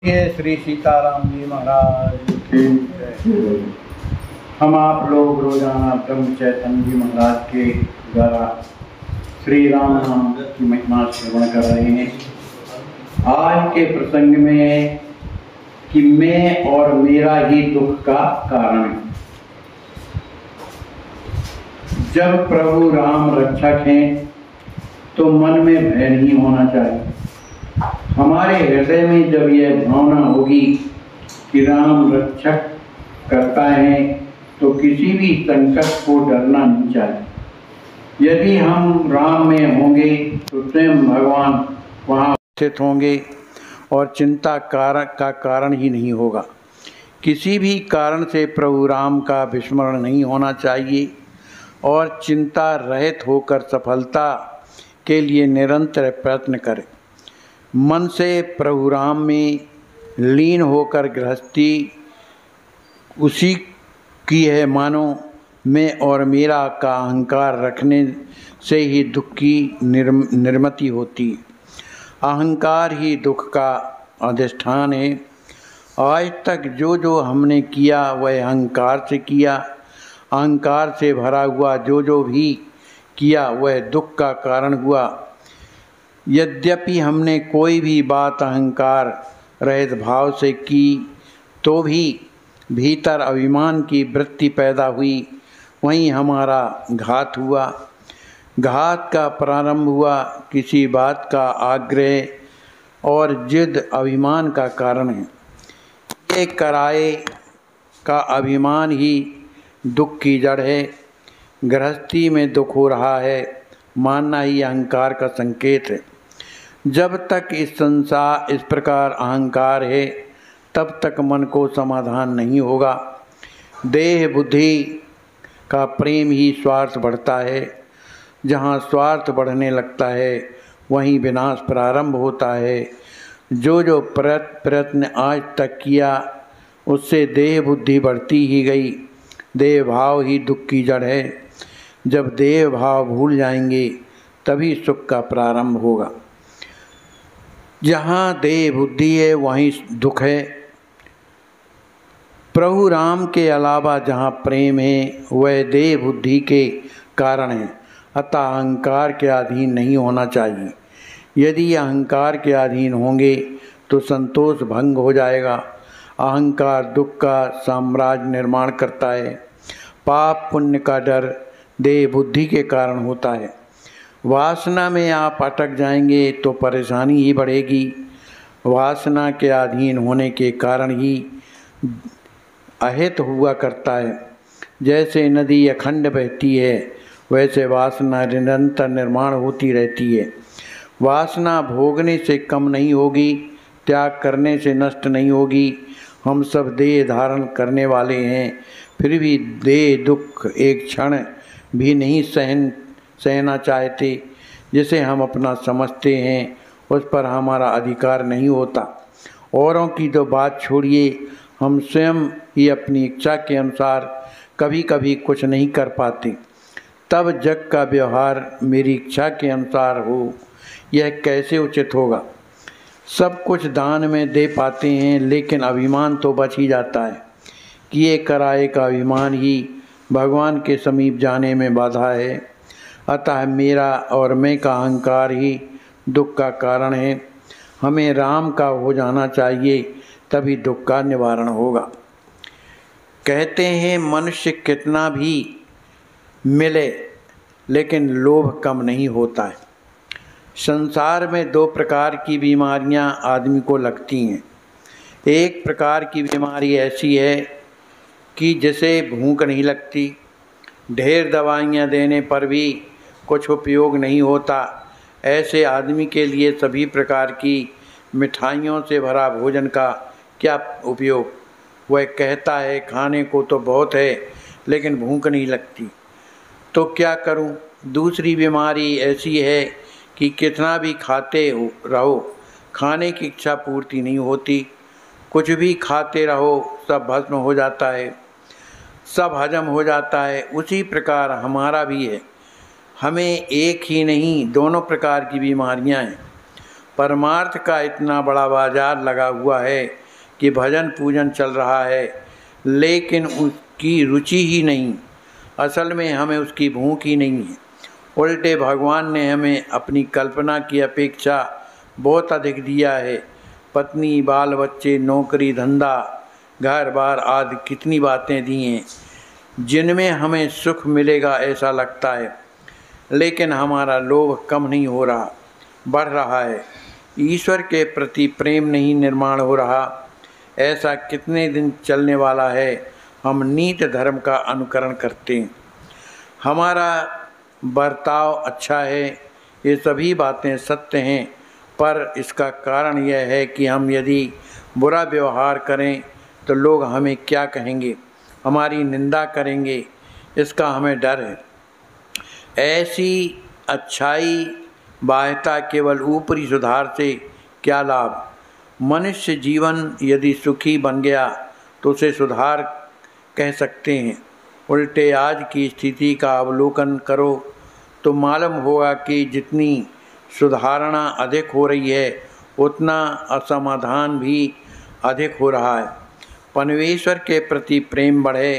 ये श्री सीताराम जी महाराज की जय। हम आप लोग रोजाना ब्रह्म चैतन्य जी महाराज के द्वारा श्री राम नाम की महिमा श्रवण कर रहे हैं। आज के प्रसंग में कि मैं और मेरा ही दुख का कारण है। जब प्रभु राम रक्षक हैं तो मन में भय नहीं होना चाहिए। हमारे हृदय में जब यह भावना होगी कि राम रक्षक करता है तो किसी भी संकट को डरना नहीं चाहिए। यदि हम राम में होंगे तो स्वयं भगवान वहाँ उपस्थित होंगे और चिंता का कारण ही नहीं होगा। किसी भी कारण से प्रभु राम का विस्मरण नहीं होना चाहिए और चिंता रहित होकर सफलता के लिए निरंतर प्रयत्न करें। मन से प्रभु राम में लीन होकर गृहस्थी उसी की है। मानो मैं और मेरा का अहंकार रखने से ही दुख की निर्मिति होती है। अहंकार ही दुख का अधिष्ठान है। आज तक जो जो हमने किया वह अहंकार से किया। अहंकार से भरा हुआ जो भी किया वह दुख का कारण हुआ। यद्यपि हमने कोई भी बात अहंकार रहित भाव से की तो भी भीतर अभिमान की वृत्ति पैदा हुई। वहीं हमारा घात हुआ। घात का प्रारंभ हुआ किसी बात का आग्रह और जिद अभिमान का कारण है। ये कराए का अभिमान ही दुख की जड़ है। गृहस्थी में दुख हो रहा है मानना ही अहंकार का संकेत है। जब तक इस प्रकार अहंकार है तब तक मन को समाधान नहीं होगा। देह बुद्धि का प्रेम ही स्वार्थ बढ़ता है। जहाँ स्वार्थ बढ़ने लगता है वहीं विनाश प्रारंभ होता है। जो प्रयत्न आज तक किया उससे देह बुद्धि बढ़ती ही गई। देह भाव ही दुख की जड़ है। जब देह भाव भूल जाएंगे तभी सुख का प्रारंभ होगा। जहाँ देह बुद्धि है वहीं दुख है। प्रभु राम के अलावा जहाँ प्रेम है वह देह बुद्धि के कारण है। अतः अहंकार के अधीन नहीं होना चाहिए। यदि अहंकार के अधीन होंगे तो संतोष भंग हो जाएगा। अहंकार दुख का साम्राज्य निर्माण करता है। पाप पुण्य का डर देह बुद्धि के कारण होता है। वासना में आप अटक जाएंगे तो परेशानी ही बढ़ेगी। वासना के अधीन होने के कारण ही अहित हुआ करता है। जैसे नदी अखंड बहती है वैसे वासना निरंतर निर्माण होती रहती है। वासना भोगने से कम नहीं होगी, त्याग करने से नष्ट नहीं होगी। हम सब देह धारण करने वाले हैं, फिर भी देह दुख एक क्षण भी नहीं सहना चाहते। जिसे हम अपना समझते हैं उस पर हमारा अधिकार नहीं होता। औरों की तो बात छोड़िए, हम स्वयं ही अपनी इच्छा के अनुसार कभी कभी कुछ नहीं कर पाते। तब जग का व्यवहार मेरी इच्छा के अनुसार हो, यह कैसे उचित होगा। सब कुछ दान में दे पाते हैं लेकिन अभिमान तो बच ही जाता है। किए कराए का अभिमान ही भगवान के समीप जाने में बाधा है। अतः मेरा और मैं का अहंकार ही दुख का कारण है। हमें राम का हो जाना चाहिए तभी दुख का निवारण होगा। कहते हैं मनुष्य कितना भी मिले लेकिन लोभ कम नहीं होता है। संसार में दो प्रकार की बीमारियां आदमी को लगती हैं। एक प्रकार की बीमारी ऐसी है कि जिसे भूख नहीं लगती, ढेर दवाइयाँ देने पर भी कुछ उपयोग नहीं होता। ऐसे आदमी के लिए सभी प्रकार की मिठाइयों से भरा भोजन का क्या उपयोग। वह कहता है खाने को तो बहुत है लेकिन भूख नहीं लगती, तो क्या करूं। दूसरी बीमारी ऐसी है कि कितना भी खाते रहो खाने की इच्छा पूर्ति नहीं होती। कुछ भी खाते रहो सब भस्म हो जाता है, सब हजम हो जाता है। उसी प्रकार हमारा भी है। हमें एक ही नहीं दोनों प्रकार की बीमारियां हैं। परमार्थ का इतना बड़ा बाजार लगा हुआ है कि भजन पूजन चल रहा है, लेकिन उसकी रुचि ही नहीं। असल में हमें उसकी भूख ही नहीं है। उल्टे भगवान ने हमें अपनी कल्पना की अपेक्षा बहुत अधिक दिया है। पत्नी, बाल बच्चे, नौकरी, धंधा, घर बार आदि कितनी बातें दी हैं जिनमें हमें सुख मिलेगा ऐसा लगता है, लेकिन हमारा लोभ कम नहीं हो रहा, बढ़ रहा है। ईश्वर के प्रति प्रेम नहीं निर्माण हो रहा। ऐसा कितने दिन चलने वाला है? हम नीत धर्म का अनुकरण करते हैं, हमारा बर्ताव अच्छा है, ये सभी बातें सत्य हैं, पर इसका कारण यह है कि हम यदि बुरा व्यवहार करें तो लोग हमें क्या कहेंगे, हमारी निंदा करेंगे, इसका हमें डर है। ऐसी अच्छाई बाह्यता केवल ऊपरी सुधार से क्या लाभ? मनुष्य जीवन यदि सुखी बन गया तो उसे सुधार कह सकते हैं। उल्टे आज की स्थिति का अवलोकन करो तो मालूम होगा कि जितनी सुधारणा अधिक हो रही है उतना असमाधान भी अधिक हो रहा है। परमेश्वर के प्रति प्रेम बढ़े,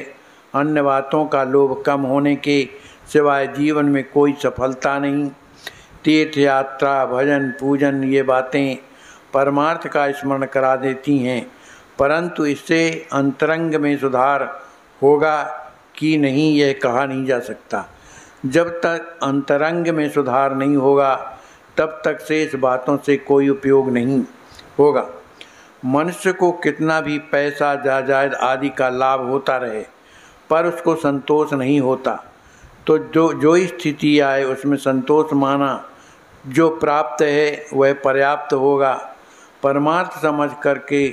अन्य बातों का लोभ कम होने के सिवाय जीवन में कोई सफलता नहीं। तीर्थ यात्रा, भजन पूजन ये बातें परमार्थ का स्मरण करा देती हैं, परंतु इससे अंतरंग में सुधार होगा कि नहीं यह कहा नहीं जा सकता। जब तक अंतरंग में सुधार नहीं होगा तब तक शेष बातों से कोई उपयोग नहीं होगा। मनुष्य को कितना भी पैसा, जायदाद आदि का लाभ होता रहे पर उसको संतोष नहीं होता, तो जो स्थिति आए उसमें संतोष माना जो प्राप्त है वह पर्याप्त होगा। परमार्थ समझ करके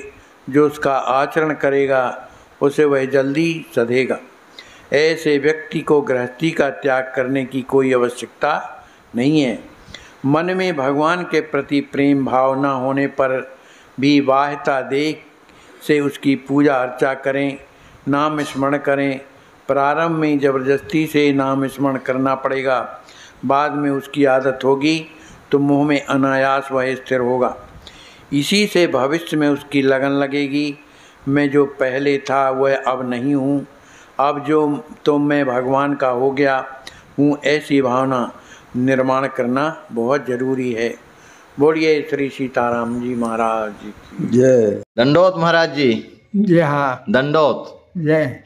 जो उसका आचरण करेगा उसे वह जल्दी सधेगा। ऐसे व्यक्ति को गृहस्थी का त्याग करने की कोई आवश्यकता नहीं है। मन में भगवान के प्रति प्रेम भाव न होने पर भी बाह्यता देख से उसकी पूजा अर्चा करें, नाम स्मरण करें। प्रारंभ में जबरदस्ती से नाम स्मरण करना पड़ेगा, बाद में उसकी आदत होगी तो मुँह में अनायास वह स्थिर होगा। इसी से भविष्य में उसकी लगन लगेगी। मैं जो पहले था वह अब नहीं हूँ, अब जो तो मैं भगवान का हो गया हूँ, ऐसी भावना निर्माण करना बहुत जरूरी है। बोलिए श्री सीताराम जी महाराज जी की जय। दंडोत महाराज जी। जी हाँ, दंडोत। जय।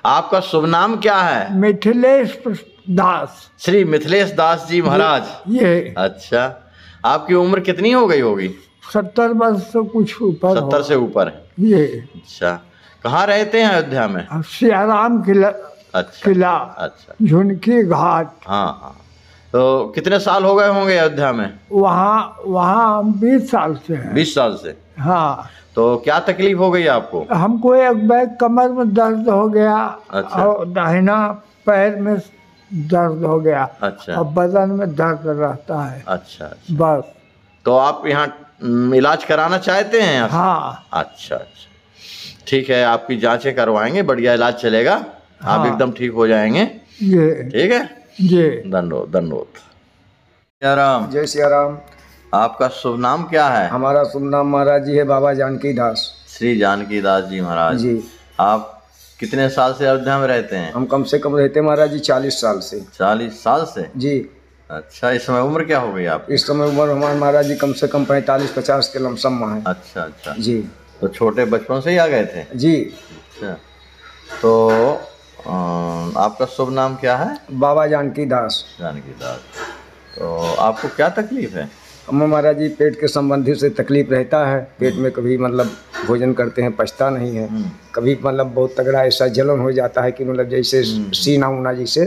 आपका शुभ नाम क्या है? मिथिलेश दास। श्री मिथिलेश दास जी महाराज। ये अच्छा, आपकी उम्र कितनी हो गई होगी? 70 वर्ष से कुछ ऊपर। 70 से ऊपर है। ये अच्छा, कहाँ रहते हैं अयोध्या में? सियाराम किला। अच्छा किला। अच्छा, झुनकी घाट। हाँ हाँ। तो कितने साल हो गए होंगे अयोध्या में? वहाँ 20 साल से है। 20 साल से। हाँ। तो क्या तकलीफ हो गई आपको? हमको एक बैग कमर में दर्द हो गया। अच्छा। और दाहिना पैर में दर्द हो गया। अच्छा। और बदन में दर्द रहता है। अच्छा, अच्छा। बस। तो आप यहाँ इलाज कराना चाहते हैं? हाँ। अच्छा अच्छा, ठीक है, आपकी जांचें करवाएंगे, बढ़िया इलाज चलेगा। हाँ। आप एकदम ठीक हो जाएंगे। ये ठीक है जी। दंडोत दंडोत। सिया राम। जय सिया राम। आपका शुभ नाम क्या है? हमारा शुभ नाम महाराज जी है बाबा जानकी दास। श्री जानकी दास जी महाराज जी। आप कितने साल से अयोध्या में रहते हैं? हम कम से कम रहते हैं महाराज जी 40 साल से। 40 साल से? जी। अच्छा, इस समय उम्र क्या हो गई आपकी? इस समय उम्र हमारे महाराज जी कम से कम 45-50 के लमसम है। अच्छा अच्छा जी। तो छोटे बचपन से ही आ गए थे? जी। अच्छा, तो आपका शुभ नाम क्या है? बाबा जानकी दास। जानकी दास। तो आपको क्या तकलीफ है? हमें महाराज जी पेट के संबंधी से तकलीफ रहता है। पेट में कभी मतलब भोजन करते हैं पचता नहीं है, कभी मतलब बहुत तगड़ा ऐसा जलन हो जाता है कि मतलब जैसे सीना उना जैसे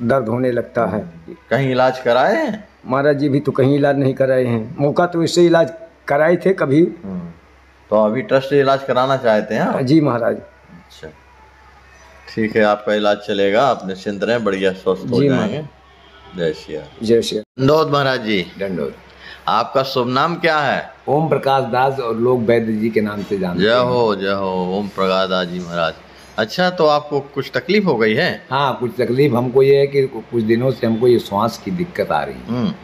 दर्द होने लगता है। कहीं इलाज कराए हैं? महाराज जी भी तो कहीं इलाज नहीं कराए हैं, मौका तो इससे इलाज कराए थे कभी। तो अभी ट्रस्ट इलाज कराना चाहते हैं आप? जी महाराज। अच्छा, ठीक है, आपका इलाज चलेगा, आप निश्चिंत रहें, बढ़िया स्वस्थ हो जाएंगे। जय श्री जय श्री दंडोत महाराज जी। दंडोत। आपका शुभ नाम क्या है? ओम प्रकाश दास और लोग वैद्य जी के नाम से जानते हैं। जय हो ओम प्रकाश दास जी महाराज। अच्छा, तो आपको कुछ तकलीफ हो गई है? हाँ, कुछ तकलीफ हमको ये है कि कुछ दिनों से हमको ये श्वास की दिक्कत आ रही है।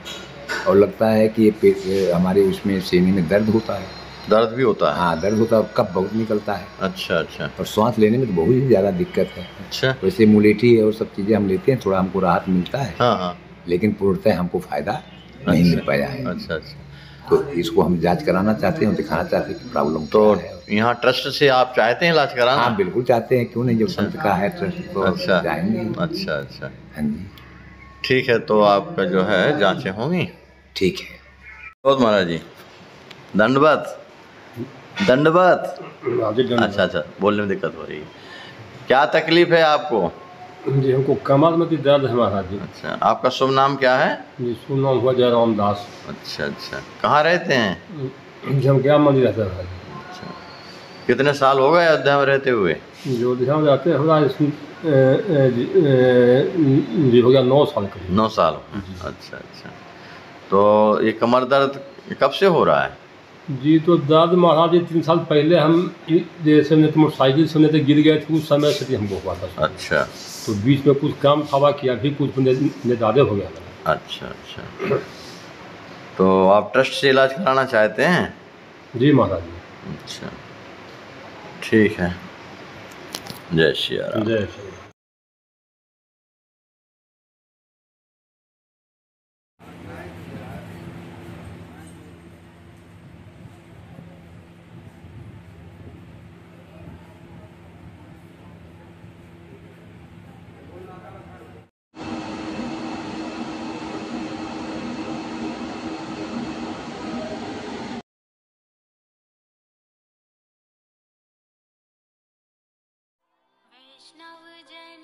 और लगता है कि ये पेट हमारे उसमें सीने में दर्द होता है। दर्द भी होता है? हाँ, दर्द होता है, कफ बहुत निकलता है। अच्छा अच्छा। और सांस लेने में तो बहुत ही ज़्यादा दिक्कत है। अच्छा। वैसे मुलेठी और सब चीज़ें हम लेते हैं, थोड़ा हमको राहत मिलता है। हाँ हाँ। लेकिन पूर्णतः हमको फ़ायदा नहीं मिल पाया है। अच्छा अच्छा। तो इसको हम जांच कराना चाहते हैं और दिखाना चाहते हैं कि प्रॉब्लम तो क्या है। यहाँ ट्रस्ट से आप चाहते हैं इलाज कराना? हाँ, बिल्कुल चाहते हैं, क्यों नहीं, जब संत का है ट्रस्ट तो अच्छा जाएंगे। अच्छा अच्छा। हाँ जी, ठीक है, तो आपका जो है जांचें होंगी। ठीक है। बहुत महाराज जी, दंडवत दंडवत। अच्छा अच्छा, बोलने में दिक्कत हो रही है। क्या तकलीफ है आपको? जी, हमको कमर में की दर्द है महाराज जी। अच्छा, आपका शुभ नाम क्या है? जी, शुभ नाम हुआ जयराम दास। अच्छा अच्छा, कहाँ रहते हैं? जी, हम क्या मंदिर रहते हैं महाराज अच्छा, कितने साल हो गए अयोध्या में रहते हुए? जी। जो अयोध्या में रहते हैं हमारा जी हो गया 9 साल करीब। 9 साल। अच्छा अच्छा। तो ये कमर दर्द कब से हो रहा है? जी, तो दर्द महाराज जी 3 साल पहले हम जैसे मोटरसाइकिल से नहीं गिर गए थे, उस समय से हमको हुआ था। अच्छा। तो बीच में कुछ काम हवा किया, भी कुछ ज़्यादा हो गया था। अच्छा अच्छा। तो आप ट्रस्ट से इलाज कराना चाहते हैं? जी महाराज जी। अच्छा, ठीक है। जय श्री राम। जय श्री राम। वैष्णव जन